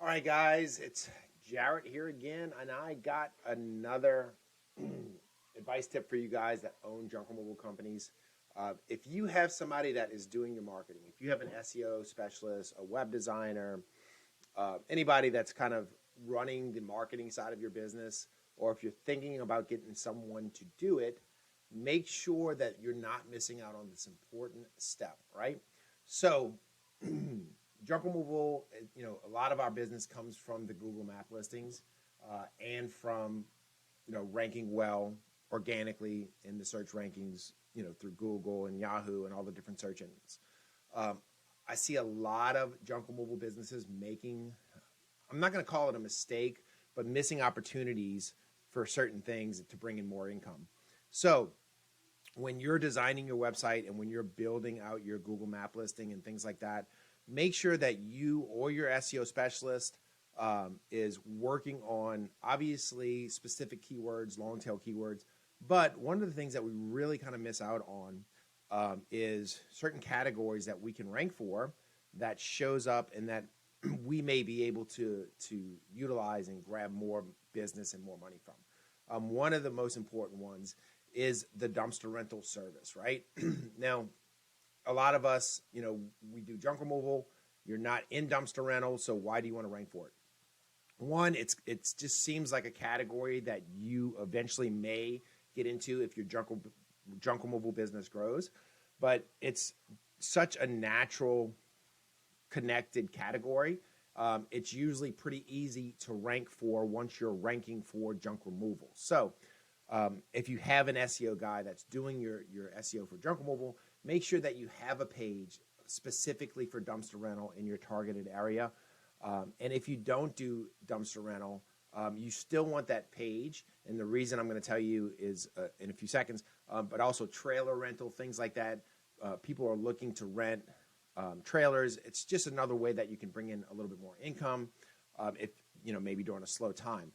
right, guys, it's Jarrett here again, and I got another advice tip for you guys that own junk removal companies. If you have somebody that is doing your marketing, if you have an SEO specialist, a web designer, anybody that's kind of running the marketing side of your business, or if you're thinking about getting someone to do it, make sure that you're not missing out on this important step, right? So, junk removal, a lot of our business comes from the Google map listings and from, ranking well organically in the search rankings, through Google and Yahoo and all the different search engines. I see a lot of junk removal businesses making, I'm not going to call it a mistake, but missing opportunities for certain things to bring in more income. So when you're designing your website and when you're building out your Google map listing and things like that, make sure that you or your SEO specialist is working on, obviously, specific keywords, long tail keywords. But one of the things that we really kind of miss out on is certain categories that we can rank for that shows up and that we may be able to utilize and grab more business and more money from. One of the most important ones is the dumpster rental service, right? Now, a lot of us, we do junk removal. You're not in dumpster rental, so why do you want to rank for it? One, it just seems like a category that you eventually may get into if your junk removal business grows, but it's such a natural connected category. It's usually pretty easy to rank for once you're ranking for junk removal. So if you have an SEO guy that's doing your SEO for junk removal, make sure that you have a page specifically for dumpster rental in your targeted area. And if you don't do dumpster rental, you still want that page. And the reason I'm going to tell you is in a few seconds, but also trailer rental, things like that. People are looking to rent trailers. It's just another way that you can bring in a little bit more income if, maybe during a slow time.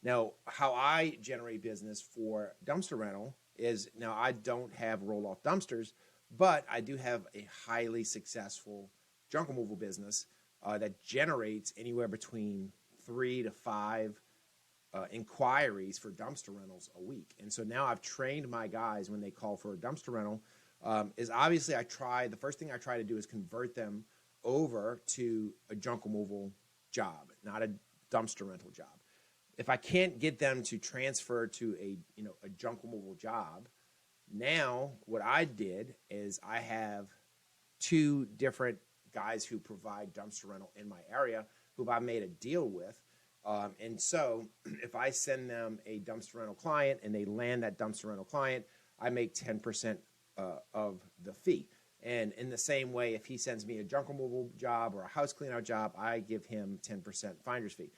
Now, how I generate business for dumpster rental is, now I don't have roll-off dumpsters, but I do have a highly successful junk removal business that generates anywhere between 3 to 5 inquiries for dumpster rentals a week. And so now I've trained my guys when they call for a dumpster rental, is obviously the first thing I try to do is convert them over to a junk removal job, not a dumpster rental job. If I can't get them to transfer to a junk removal job, now what I did is I have 2 different guys who provide dumpster rental in my area who I made a deal with. And so if I send them a dumpster rental client and they land that dumpster rental client, I make 10% of the fee. And in the same way, if he sends me a junk removal job or a house clean out job, I give him 10% finder's fee.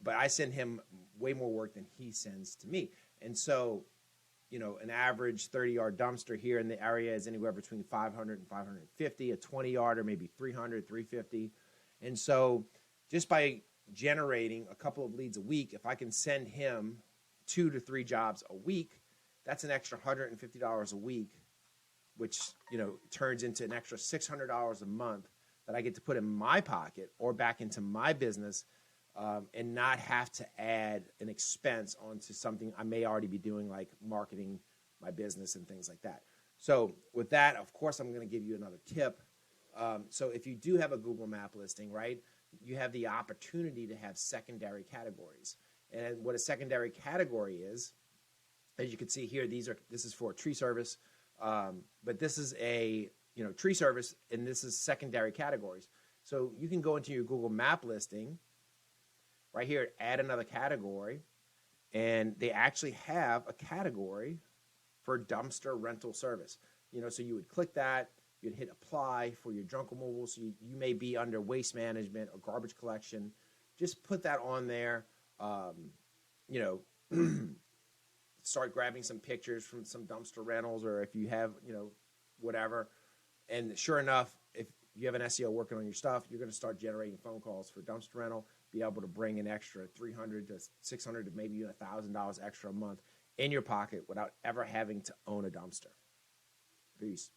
But I send him way more work than he sends to me. And so, an average 30-yard dumpster here in the area is anywhere between 500 and 550, a 20-yarder maybe 300, 350. And so just by generating a couple of leads a week, if I can send him 2 to 3 jobs a week, that's an extra $150 a week, which, turns into an extra $600 a month that I get to put in my pocket or back into my business, and not have to add an expense onto something I may already be doing, like marketing my business and things like that. So with that, of course, I'm going to give you another tip. So if you do have a Google map listing, right, you have the opportunity to have secondary categories. And what a secondary category is, as you can see here, this is for a tree service, but this is a tree service, and this is secondary categories. So you can go into your Google map listing right here, add another category, and they actually have a category for dumpster rental service. So you would click that, you'd hit apply for your junk removal. So you may be under waste management or garbage collection. Just put that on there. Start grabbing some pictures from some dumpster rentals, or if you have, whatever. And sure enough, if you have an SEO working on your stuff, you're going to start generating phone calls for dumpster rental, be able to bring an extra $300 to $600 to maybe even $1,000 extra a month in your pocket without ever having to own a dumpster. Peace.